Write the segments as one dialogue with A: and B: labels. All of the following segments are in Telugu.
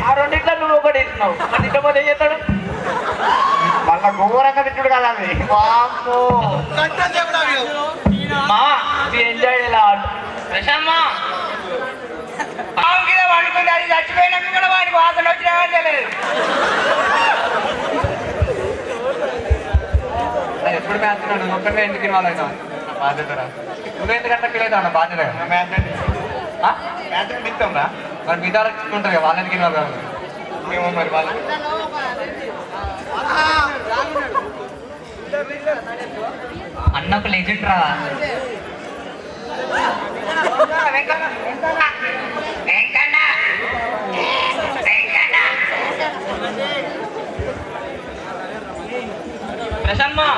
A: ఆ రెండింట్లో నువ్వు ఒకటి ఇస్తున్నావు మరి తిట్టపోతే ఏం చేస్తాడు
B: మళ్ళా ఘోరంగా తిట్టుడు కదా అది
A: మా ఎంజాయ్ ఎలా ప్రశాంత్
C: వండుకుంది అది చచ్చిపోయినాక కూడా వాడికి వాసన వచ్చినా తెలియదు.
B: ఎప్పుడు మ్యాచ్ ఒక్కటే ఎందుకు ఇవ్వాలన్నా బాధ్యత నువ్వెందుకంటే ఫీల్ అవుతావు అన్న బాధ్యత మ్యాచ్ మిత్తం రా మరి మిగతా ఉంటారు కదా వాళ్ళకి ఇవ్వాలి కదా మేము మరి వాళ్ళు
C: అన్నకు లెజెండ్ రా
A: ప్రశాంత్ మా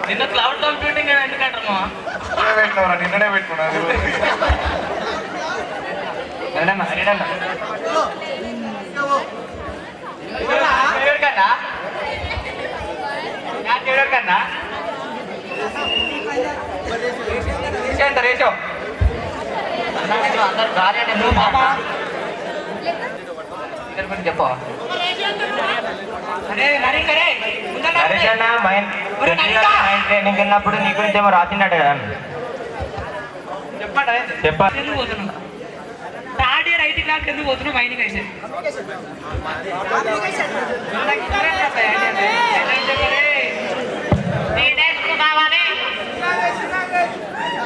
A: నిన్న క్లౌడ్ కంప్యూటింగ్ ఎందుకంటారు
B: పెట్టినవరా నిన్ననే పెట్టుకున్నాను కన్నా రేషో
C: అందరు భార్య చెప్ప ట్రైనింగ్ వెళ్ళినప్పుడు నీ గురించి ఏమో రాసిండట కదా
A: చెప్పండి థర్డ్ ఇయర్ ఐటీ క్లాస్ ఎందుకు పోతున్నావు మైనింగ్ అయితే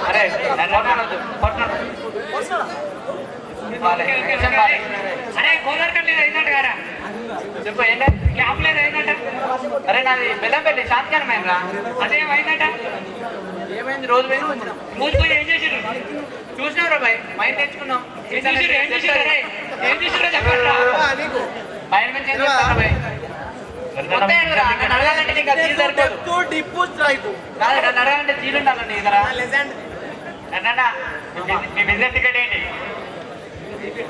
A: అరే అరే గోదావరి కట్లేదు అయిందంట గారా చెప్పు ఏంటంటే క్యాప్ లేదు అయిందంట అరే నాది బెల్లంపల్లి శాంతికరమైన రా అదేం అయిందంట ఏమైంది రోజు పోయి ఏం చేసారు చూసినావు బాయ్ మైండ్ తెచ్చుకున్నాం ఏం చేసారు చెప్పండి మైండ్ నుంచి ఏం చెప్తాను బాయ్ అడగాలంటే నీకు అది అడగాలంటే జీలు ఉండాలండి ఇద్దరా
B: మీ బిజినెస్ టికెట్ ఏంటి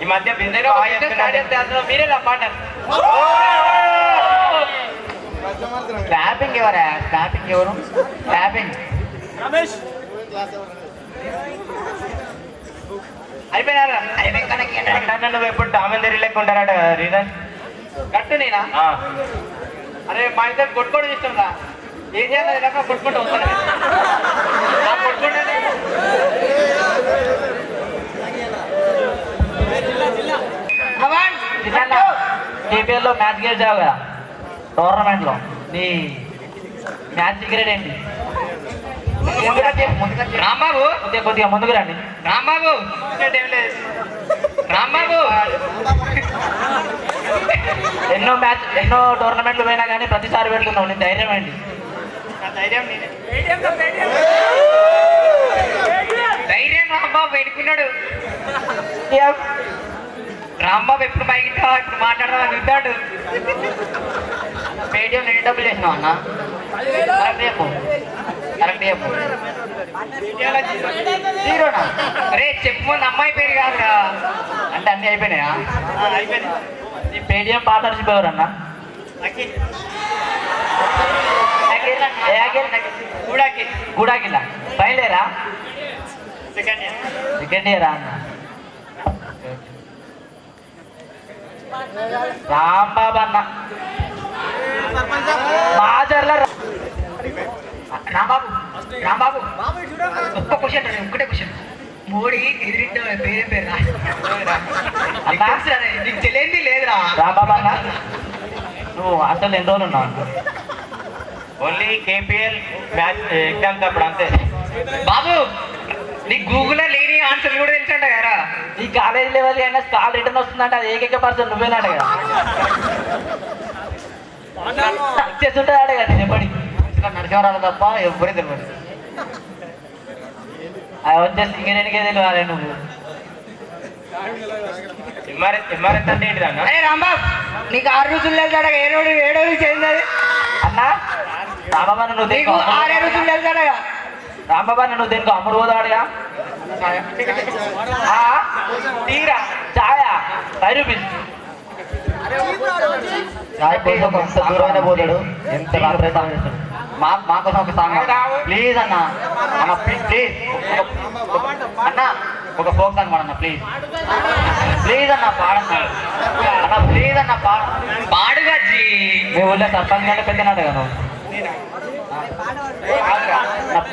B: ఈ మధ్య బిజినెస్
A: మీరే నా పార్ట్నర్
C: స్టాపింగ్ ఎవరా స్టాపింగ్ ఎవరు స్టాపింగ్
A: అయిపోయినారా
B: నువ్వు ఎప్పుడు డామెందరి లెక్క ఉంటారట రీజన్
A: కట్టు నేనా అరే మా ఇద్దరు కొట్టుకోవడం ఇష్టం రా ఏం చేయాలి ఇలాగ కొట్టుకుంటూ వస్తాను కొట్టుకుంటే
C: కేపీఎల్లో మ్యాచ్ గెలిచావు కదా టోర్నమెంట్లో నీ మ్యాచ్ సీక్రెట్ ఏంటి
A: రాంబాబు
C: కొద్దిగా ముందుకు రండి
A: రాంబాబు ఏం లేదు రాంబాబు
C: ఎన్నో టోర్నమెంట్లు పోయినా కానీ ప్రతిసారి పెడుతున్నావు నీ ధైర్యం ఏంటి
A: ధైర్యం రాంబాబు వెనుకున్నాడు రాంబాబు ఎప్పుడు బయట ఇప్పుడు మాట్లాడదాం చూద్దాడు
C: పేటిఎం ఎన్ని డబ్బులు చేసినావు అన్న కరెక్ట్ చెప్పు జీరోనా
A: అరే చెప్పు ముందు అమ్మాయి పేరు కాదురా
C: అంటే అన్నీ అయిపోయినాయా
A: అయిపోయింది
C: నీ పేటిఎం పార్ట్నర్షిప్ ఎవరన్నా గూడాకిలా బయలుదేరా సెకండ్ ఇయరా అన్న రాంబాబు అన్న మాజర్ల
A: రాంబాబు రాంబాబు ఒక్క క్వశ్చన్ ఒక్కటే క్వశ్చన్ మోడీ ఎదిరింటే పేరేం పేరు నీకు తెలియంది లేదురా
C: రాంబాబు అన్న నువ్వు అసలు ఎన్ని రోజులు ఉన్నావు
B: ఓన్లీ కేపీఎల్ మ్యాచ్ ఎగ్జామ్స్ అప్పుడు అంతే
A: బాబు నీకు గూగుల్లో లేని ఆన్సర్ కూడా తెలుసంట కదా
C: ఈ కాలేజ్ లెవెల్ అయినా కాల్ రిటర్న్ వస్తుందంటే అది ఏకైక పర్సన్ నువ్వేనాడు కదా చేస్తుంటాడు కదా చెప్పండి నరసింహరావు తప్ప ఎవరే తెలియదు అది వచ్చేసి ఇంకేకే తెలియాలి నువ్వు
B: ఎంఆర్ఎస్ అంటే ఏంటి అన్న
A: అరే రాంబాబు నీకు 6 రోజులు తెలుసాడ ఏడో చేసింది అది
C: అన్నా రాంబాబా నువ్వు
A: నీకు 6 రోజులు తెలుసాడగా
C: రాంబాబా నువ్వు దేనికి అమ్ముడు పోదాడుగా
A: తీరా
C: ఛాయా 5 రూపీస్ ఛాయ్ కోసం ఎంత దూరమైనా పోతాడు ఎంత రాత్రి మా కోసం ఒక సాంగ్ ప్లీజ్ అన్న ప్లీజ్ అన్న ఒక ఫోక్ సాంగ్ పాడన్నా ప్లీజ్. ప్లీజ్ అన్న పాడన్నా అన్న, ప్లీజ్ అన్న
A: పాడుగా జీ.
C: మీ ఊళ్ళో సర్పంచ్ అంటే పెద్దనాడు కదా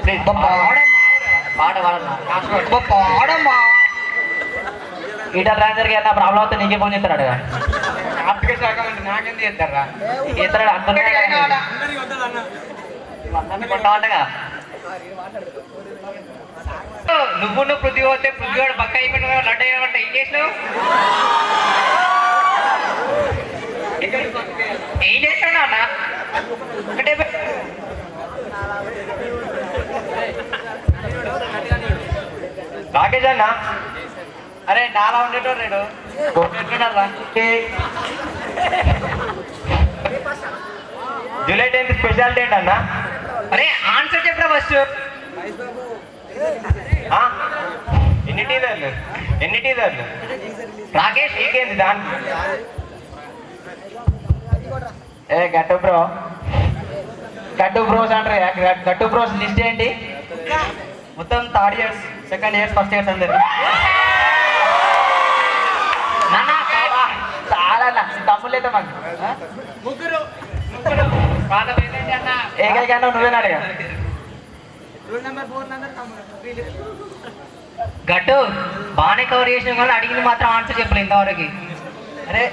C: ప్లీజ్ పాట పాడన్నా.
A: పాడమ్మా.
C: ఈటర్ రైందర్కి ఏదైనా ప్రాబ్లం అవుతే నీకే ఫోన్ చేస్తాడు కదా.
B: అప్లికేషన్ అకౌంట్ నాకెందుకు చేస్తారా?
C: చేస్తాడు అంటున్నాడు కొంటామంటగా.
A: నువ్వు పృథ్వీ పోతే పృథ్వీవాడు పక్క అయిపోయిన లడ్డు అయ్యామంటే ఏం చేసినావు? ఏం చేస్తాడు అన్న? ఒకటే
C: రాకేష్ అన్న,
B: అరే నాలా ఉండేటోడు రేడు
C: ఎట్లున్నారా? జూలై 10th స్పెషాలిటీ ఏంటన్నా?
A: అరే ఆన్సర్ చెప్పరా ఫస్ట్.
C: ఎన్ని టీజర్లు
A: రాకేష్
C: నీకేంది దానికి? ఏ గట్టు బ్రోస్ అంటారు. గట్టు బ్రోస్ లిస్ట్ ఏంటి? మొత్తం third years, second years, first years అందరు చాలా తమ్ముళ్ళు అయితే మాకు
A: ముగ్గురు పాత పేరేంటి అన్న?
C: ఏకైనా నువ్వేనా అడిగా?
A: గట్టు బాగానే కవర్ చేసిన వాళ్ళు అడిగింది మాత్రం ఆన్సర్ చెప్పలేదు ఇంతవరకు.
C: అరే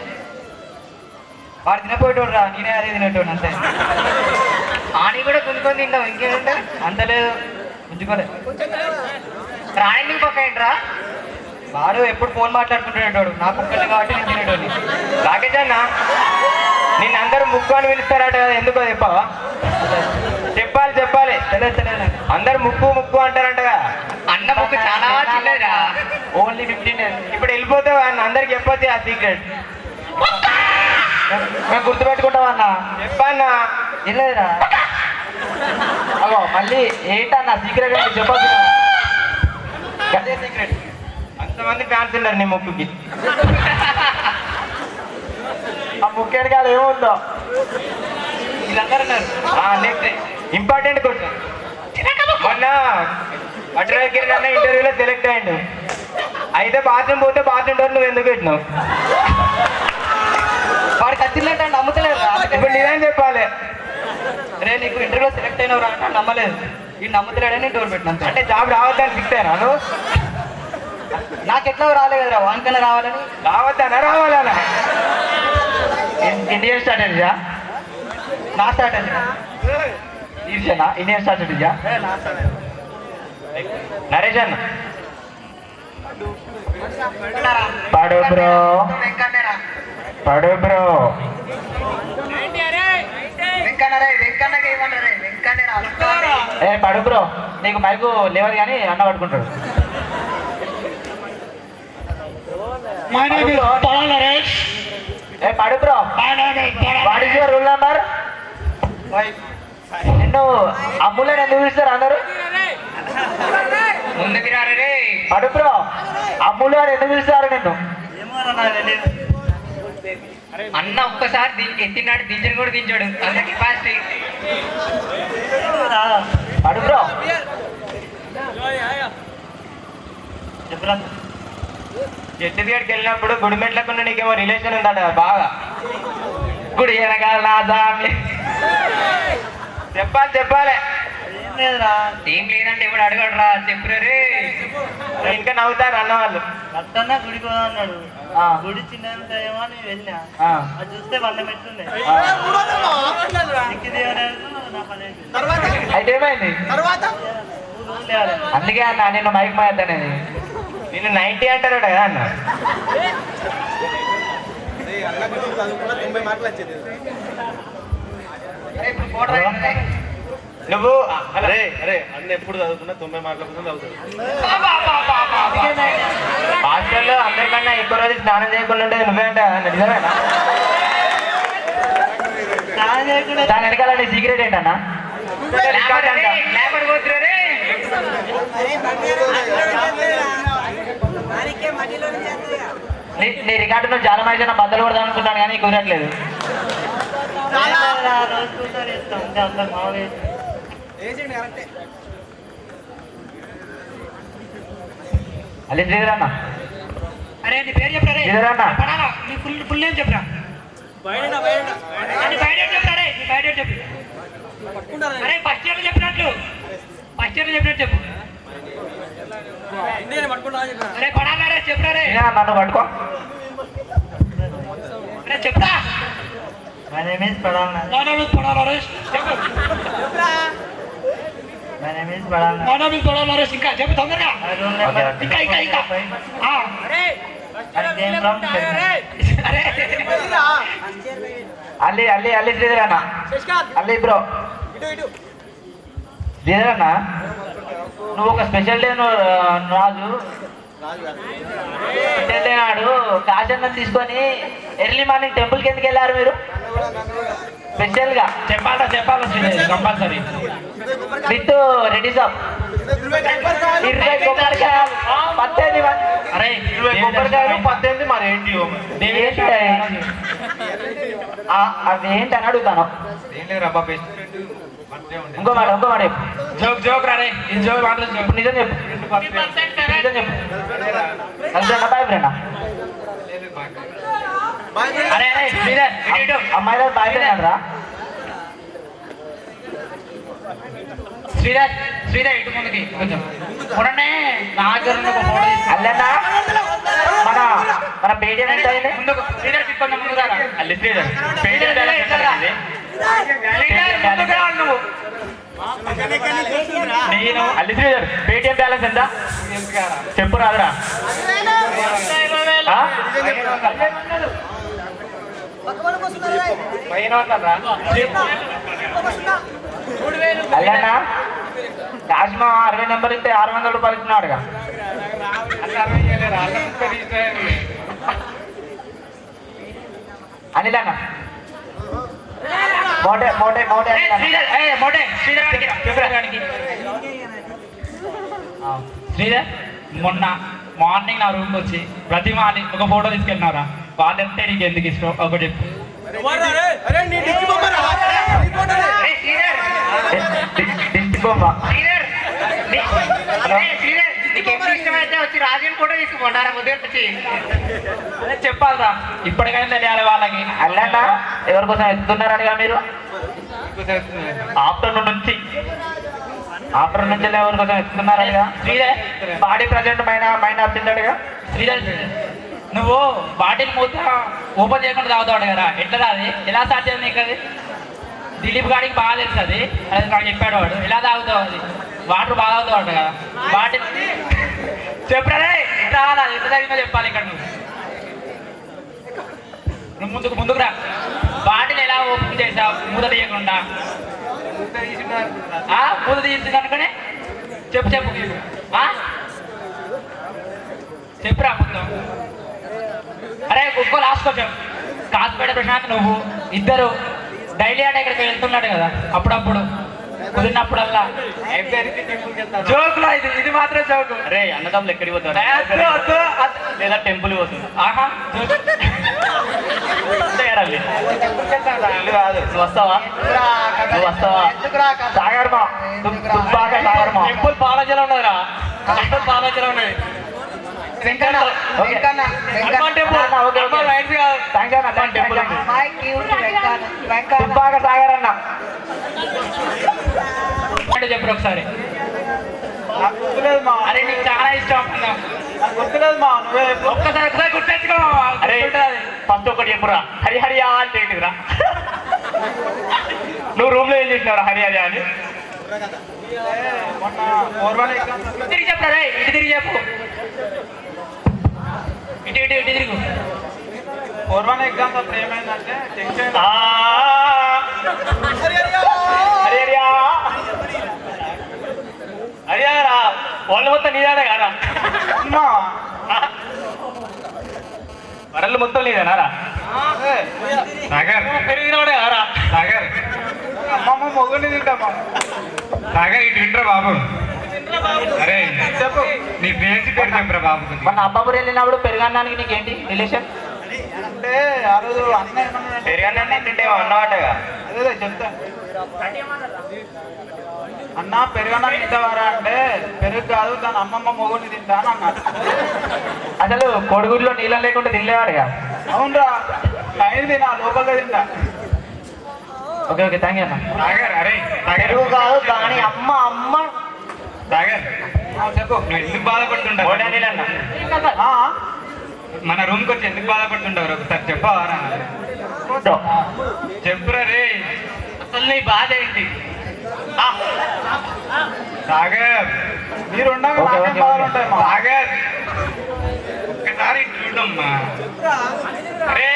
C: వాడు తినపోయేటోడు రా, నేనే అదే తినేటోడు అంతే.
A: ఆని కూడా కొనుక్కొని తింటావు ఇంకేంటే
C: అంత లేదు, ఉంచుకోలే.
A: రాణి పక్క ఏంట్రా?
C: వాడు ఎప్పుడు ఫోన్ మాట్లాడుకుంటున్నాడు, నాకు ఒక్కటి కాబట్టి నేను తినేటోని. రాకేష్ అన్న, నిన్ను అందరూ ముక్కు అని పిలుస్తారట కదా, ఎందుకో చెప్పావా? చెప్పాలి. తెలియదు అందరు ముక్కు అంటారంటగా.
A: అన్న ముక్కు చాలా చిన్నదిరా.
C: Only 15 days. ఇప్పుడు వెళ్ళిపోతావు అన్న, అందరికి చెప్పొచ్చు ఆ సీక్రెట్. మేము గుర్తుపెట్టుకుంటాం అన్న. చెప్పన్నా వెళ్ళలేదురా. అగో మళ్ళీ ఏంటన్న సీక్రెట్ అంటే చెప్పొచ్చు. అదే సీక్రెట్. అంతమంది ఫ్యాన్స్ ఉన్నారు నీ ముక్కుకి. ఆ ముక్కేడు కాదు ఏముందో వీళ్ళందరూ ఉన్నారు. Next important question. మొన్న అడ్రస్ కిరణ్ ఇంటర్వ్యూలో సెలెక్ట్ అయ్యిండు. అయితే బాత్రూమ్ పోతే బాత్రూమ్ డోర్ నువ్వు ఎందుకు పెట్టినావు? వాడికి వచ్చిందంటే నమ్ముతలేదు. ఇప్పుడు నిజం చెప్పాలి. రే నీకు ఇంటర్వ్యూలో సెలెక్ట్ అయినవు రా అంటే నమ్మలేదు. ఈ నమ్ముతలేడని డోర్ పెట్టినాను. అంటే జాబ్ రావద్దని ఫిక్స్ అయినా నువ్వు? నాకు ఎట్లా రాలే కదరా, వానికన్నా రావాలని. రావాలనా? ఇండియన్ స్ట్రాటజీయా? నా స్ట్రాటజీ ఈర్షనా? ఇండియన్ స్ట్రాటజీయా? నరేష్ అన్న పడు బ్రో. ఏ పడు బ్రో, నీకు మైకు లేవదు కానీ అన్న పట్టుకుంటాడు. ఏ పడు bro, what is your rule number? నిన్ను అమ్ములని ఎందుకు పిలుస్తారు అందరూ?
A: ముందుకు రారే.
C: పడు బ్రో, అమ్ములు అని ఎందుకు పిలుస్తారు నిన్ను?
A: అన్న ఒక్కసారి ఎత్తినాడు, దించని కూడా దించాడు, అంత కెపాసిటీ.
C: పడు బ్రో, చెట్టు దగ్గరికి వెళ్ళినప్పుడు గుడిమెట్లకు నీకేమో రిలేషన్ ఉందట బాగా. గుడి వెనకాల నా సామి. చెప్పాలి.
A: ఏం లేదంటే ఇప్పుడు అడగడు రా, చెప్పురా రే.
C: ఇంకా నవ్వుతారు అన్నవాళ్ళు.
D: అట్టన్నా గుడికి అన్నాడు. గుడి చిన్నమో అని వెళ్ళినా, అది చూస్తే 100 మెట్లు ఉన్నాయి.
C: అయితే ఏమైంది? అందుకే అన్న నిన్ను మైక్ మాయద్దు అనేది. నిన్ను 90 అంటారు కదా అన్న. నువ్వు
E: అరే అన్న ఎప్పుడు చదువుకున్నా 90 మార్కుల కోసం చదువుతాడు.
C: హాస్టల్లో అందరికన్నా ఎక్కువ రోజు స్నానం చేయకుండా ఉండేది నువ్వే అంటే నిజమేనా? దాని వెనకాల నీ సీక్రెట్ ఏంటన్నా? నీ రికార్డు నువ్వు చాలా మంది బద్దలు కొడదాం అనుకుంటాను కానీ కుదరట్లేదు.
D: రోజుకోసారి చేస్తాం అంటే అందరు మామూలు.
C: అల్లి శ్రీధర్ అన్న
A: అరే నీ పేరు చెప్పరా రే
C: శ్రీధర్ అన్న
A: పడాలా నీ ఫుల్ నేమ్ చెప్పరా నీ బయట చెప్పరా రే నీ బయట చెప్పు అరే ఫస్ట్ ఇయర్ చెప్పినట్లు ఫస్ట్ ఇయర్ చెప్పినట్టు చెప్పు అరే పడాలా రే చెప్పరా రే
C: నన్ను పట్టుకో
A: అరే చెప్పరా
D: My name is Pradhan.
A: పడాలా రే చెప్పు
D: My name is Pradhan.
A: మానవి పడాలా రే ఇంకా చెప్పు తొందరగా
D: My room number
A: ఇంకా ఆ
D: I came from Chennai.
A: అరే
C: అల్లి అల్లి అల్లి శ్రీధర్ అన్న అల్లి బ్రో శ్రీధర్ అన్న నువ్వు ఒక స్పెషల్ డే రాజు స్పెషల్ డే నాడు కాశన్న తీసుకొని ఎర్లీ మార్నింగ్ టెంపుల్కి ఎందుకు వెళ్ళారు మీరు స్పెషల్ గా
A: చెప్పాలా కంపల్సరీ
C: విత్ రెడీ సాప్ 20 కొబ్బరికాయలు 18 మంది.
A: అరే
C: 20 కొబ్బరికాయలు 18 మరి ఏంటి అదేంటి అని అడుగుతాను
B: ఏం లేదు రబ్బా బెస్ట్
C: ఇంకో మాట
A: జోక్ రారే ఇది జోక్ మాత్రం జోక్
C: నిజం చెప్పు నిజం చెప్పు హస్బెండా బాయ్ ఫ్రెండా
A: అరే అరే శ్రీధర్ ఇటు ఇటు
C: అమ్మాయిల బాయ్ ఫ్రెండ్ అంటారా
A: శ్రీధర్ ఇటు ముందుకి కొంచెం మొన్ననే నా దగ్గర ఉన్న ఒక ఫోటో
C: అల్లన్నా మన మన పేటిఎం ఎంత అయింది
A: ముందుకు శ్రీధర్ కొంచెం ముందుకు రా
C: అల్లి శ్రీధర్ పేటిఎం బ్యాలెన్స్ ఎంత అయింది?
A: నువ్వు
C: నేను అల్లి శ్రీధర్ పేటిఎం బ్యాలెన్స్ ఎంత చెప్పు రాదురా ఆ? అల్లన్నా కాశ్మా 60 నెంబర్ ఇస్తే 600 రూపాయలు ఇచ్చినాడుగా అనిల్ అన్న మోటే మోటే మోటే అనిల్ అన్న.
A: శ్రీధర్ మొన్న మార్నింగ్ నా రూమ్కి వచ్చి ప్రతి మార్నింగ్ ఒక ఫోటో తీసుకెళ్ళినారా వాళ్ళంటే నీకు ఎందుకు ఇష్టం ఒకటి
C: దిష్టి బొమ్మ
A: వచ్చి రాజీని ఫోటో తీసుకుపోండారా ఉదయం వచ్చి చెప్పాలరా ఇప్పటికైనా తెలియాలి వాళ్ళకి
C: అల్లన్నా ఎవరి కోసం ఎత్తున్నారనిగా మీరు ఆఫ్టర్నూన్ నుంచి ఎవరి కోసం ఎత్తున్నారనిగా
A: శ్రీధర్
C: బాడీ ప్రజెంట్ మైండ్ వచ్చిందడుగా
A: శ్రీధర్ నువ్వు బాటిల్ మూత ఓపెన్ చేయకుండా తాగుతాడు కదా ఎట్లా అది ఎలా సాధ్యం నీకు అది దిలీప్ గాడికి బాగా తెలుసు అది నాకు చెప్పాడు వాడు ఎలా తాగుతావు అది వాటర్ బాగా తాగుతావు కదా బాటిల్ చెప్పరా ఎట్లా రావాలి ఎంత తగ్గిందో చెప్పాలి ఇక్కడ నువ్వు ముందుకు రా బాటిల్ ఎలా ఓపెన్ చేసావు మూత తీయకుండా మూత తీసింది అనుకునే చెప్పు చెప్పురా మొత్తం అరే ఒక్కో లాస్ట్ కొంచెం కాసుపేట ప్రశాంత్ నువ్వు ఇద్దరు డైలీ అంటే ఇక్కడికి వెళ్తున్నాడు కదా అప్పుడప్పుడు కుదిరినప్పుడల్లా జోకులో ఇది మాత్రం జోకు
C: అరే అన్నదమ్ములు ఎక్కడికి పోతారు లేదా టెంపుల్ పోతుంది
A: ఆహా
C: ఇల్లు కాదు నువ్వు వస్తావా సాగర్మా దుబ్బాక సాగర్మా
A: టెంపుల్ బాలాజీలో ఉన్నదిరా టెంపుల్ బాలాజీలో ఉన్నది
C: దుబ్బాక సాగర్ అన్న
A: చెప్పరు ఒకసారి అరే నీకు చాలా ఇష్టం ఒక్కసారి గుర్తెచ్చుకో
C: అరే ఫస్ట్ ఒకటి చెప్పురా హరిహరియా అంటే ఏంటిదిరా నువ్వు రూమ్ లో ఏం చేసినావురా హరిహరియా అని
A: తిరిగి చెప్పరా ఇటు తిరిగి చెప్పు ఇటు తిరుగు
B: పూర్వన ఎగ్జామ్స్ అప్పుడు ఏమైందంటే టెన్షన్
C: హరియారా వాళ్ళు మొత్తం నీదానే కాదా వరల్లు మొత్తం నీదేనారా
B: సాగర్
C: పెరిగినవాడే కారా
B: సాగర్ అమ్మమ్మ మొగ్గుని తింటామా సాగర్ ఇటు వింటరా బాబు అరే చెప్పు నీ పేరు చెప్పరా బాబు
C: మన అబ్బాబురు వెళ్ళినప్పుడు పెరుగన్నానికి నీకేంటి రిలేషన్
B: అంటే ఆ రోజు అన్న
C: పెరుగన్నా తింటే అన్నవాటగా
B: అదే చెప్తా అన్న పెరుగన్న తింటావారా అంటే పెరుగు కాదు తన అమ్మమ్మ మొగుడిని తింటా అని అన్నాడు.
C: అసలు కొడుగుల్లో నీళ్ళ లేకుండా తినలేవాడుగా.
B: అవునరా టైం తినా లోపలగా తింటా.
C: ఓకే ఓకే థ్యాంక్ యూ అన్న.
B: సాగర్ అరే
D: పెరుగు కాదు కానీ అమ్మ అమ్మ
B: సాగర్ చెప్పు నువ్వు ఎందుకు బాధపడుతుంటావు? మన రూమ్కి వచ్చి ఎందుకు బాధపడుతుంటావు ఒకసారి చెప్పావారా? చెప్పురా రే
A: అసలు నీ బాధ ఏంటి?
B: సాగర్ మీరు ఉండగా నాకేం బాధలు ఉంటాయి మా. సాగర్ ఒక్కసారి చూడమ్మా. అరే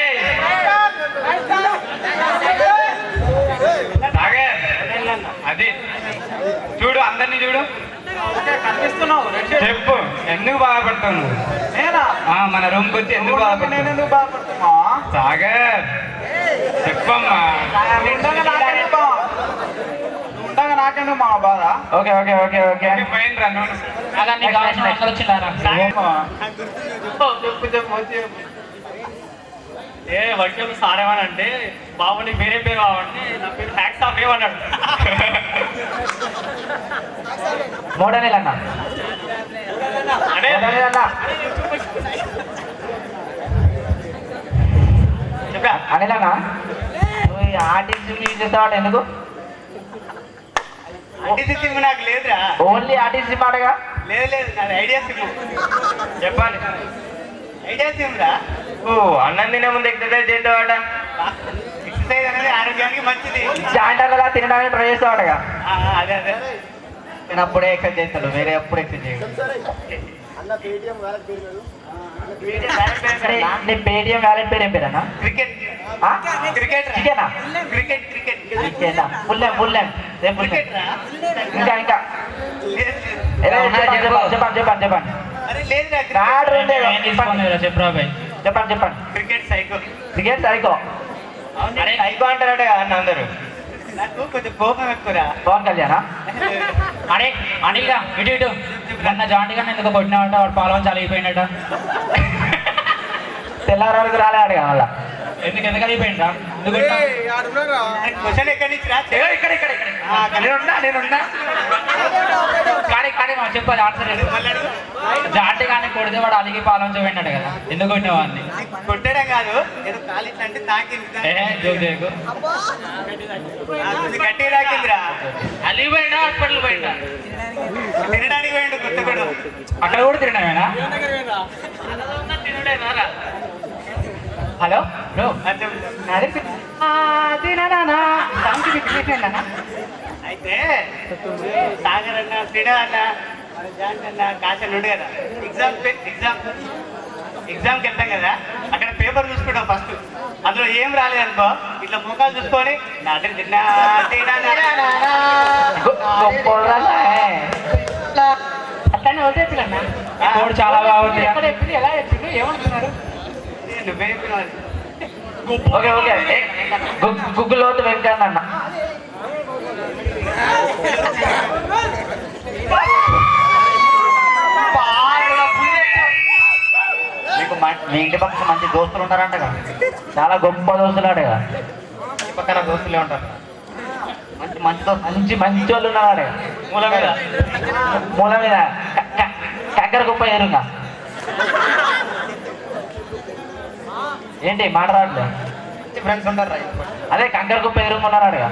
B: సాగర్ అది చూడు అందరినీ చూడు కనిపిస్తున్నావు. చెప్పు ఎందుకు బాధపడతావు నువ్వు? నేనా మన రూమ్కి వచ్చి ఎందుకు బాధపడతావు? నేను ఎందుకు బాధపడుతున్నా? సాగర్ చెప్పమ్మా. ఉండగా నాకెందుకు మా బాధ?
C: ఓకే ఓకే ఓకే ఓకే
B: పోయిన రా చెప్పు చెప్పు వచ్చి
A: ఏ వైద్యం సారేమనంటే బాబుని వేరే పేరు కావాలంటే నా పేరు హ్యాక్స్ ఆఫ్ ఏమన్నాడు.
C: మోడల్ అన్న
A: అదే
C: చెప్పా అనిలన్నా నువ్వు ఈ ఆర్టిస్ట్ యూజ్ చేస్తావాడు ఎందుకు?
D: సిమ్ నాకు లేదురా.
C: ఓన్లీ ఆర్టిస్ట్ మాటగా
D: లేదు లేదు నాది ఐడియా సిమ్.
C: చెప్పాలి.
D: ఐడియా సిమ్ రా.
C: ఓ అన్నం తినే ముందు ఎక్సర్సైజ్ చేసేవాడ.
D: ఎక్సర్సైజ్ అనేది ఆరోగ్యానికి మంచిది.
C: జాయింట్గా తినడానికి ట్రై చేసేవాడగా.
D: అదే అదే
C: నేను అప్పుడే ఎక్సర్సైజ్ చేస్తాడు, వేరే ఎప్పుడు ఎక్సర్సైజ్ చేయడు. నీ పేటిఎం వ్యాలెట్ పేరు ఏం పేరన్నా?
D: క్రికెట్ క్రికెట్
C: చికెనా?
D: క్రికెట్ క్రికెట్
C: చికెనా? పుల్లెం పుల్లెం
D: క్రికెట్ రా.
C: ఇంకా ఇంకా చెప్పండి చెప్పండి చెప్పండి.
D: అరే లేదురా.
C: చెప్పండి చెప్పండి.
D: Cricket psycho.
C: Cricket psycho.
D: అరే
C: సైకో అంటారట కదా అందరూ.
D: నాకు కొంచెం కోపం ఎక్కువరా.
C: పవన్ కళ్యాణా?
A: అరే అనిల్గా ఇటు ఇటు నన్న జాంటిగా ఎందుకు కొట్టినావంట? వాడు పాలవని చలిగిపోయినట.
C: తెల్లారానికి రాలేడు కదా మళ్ళా.
A: ఎందుకు ఎందుకు అయిపోయిందా?
D: క్వశ్చన్ ఎక్కడి నుంచి రా?
A: ఇక్కడ ఇక్కడ నేనున్నా కానీ మనం చెప్పాలి ఆన్సర్. జాంటి కానీ కొడితే వాడు అలిగి పాలన చూపెట్టాడు కదా, ఎందుకు కొట్టినవాడిని?
D: కొట్టడం కాదు ఏదో కాలిట్ అంటే తాకింది. గట్టి తాకిందిరా.
A: అలిగిపోయిందా హాస్పిటల్ పోయిందా?
D: తినడానికి పోయిండు కొత్తగూడు.
A: అక్కడ కూడా తినడమేనా? తినడేనా? హలో బ్రో
D: అయితే సాగర్ అన్న శ్రీడ అన్న జాన్ అన్న కాశల్ ఉండు కదా. ఎగ్జామ్కి వెళ్తాం కదా, అక్కడ పేపర్ చూసుకుంటాం ఫస్ట్. అందులో ఏం రాలేదనుకో ఇట్లా ముఖాలు చూసుకొని
C: అట్లానే వదిలేపిల్లన్నా.
A: చాలా బాగుంది.
C: ఎలా చెప్పిండు ఏమంటున్నారు?
D: నువ్వే
C: ఓకే ఓకే గుగ్గులోతు వెంకన్న అన్న. మీకు మీ ఇంటి పక్కన మంచి దోస్తులు ఉన్నారంటగా? చాలా గొప్ప దోస్తులు అడగా. ఈ పక్కన దోస్తులే ఉంటారు. మంచి మంచి దోస్తు మంచి వాళ్ళు ఉన్నారు. మూల మీద కంకర గొప్ప ఎరుగా. ఏంటి మాట రావట్లే? ఫ్రెండ్స్ ఉంటారు. అదే కంకర గొప్ప ఎరుగు ఉన్నారు అడగా.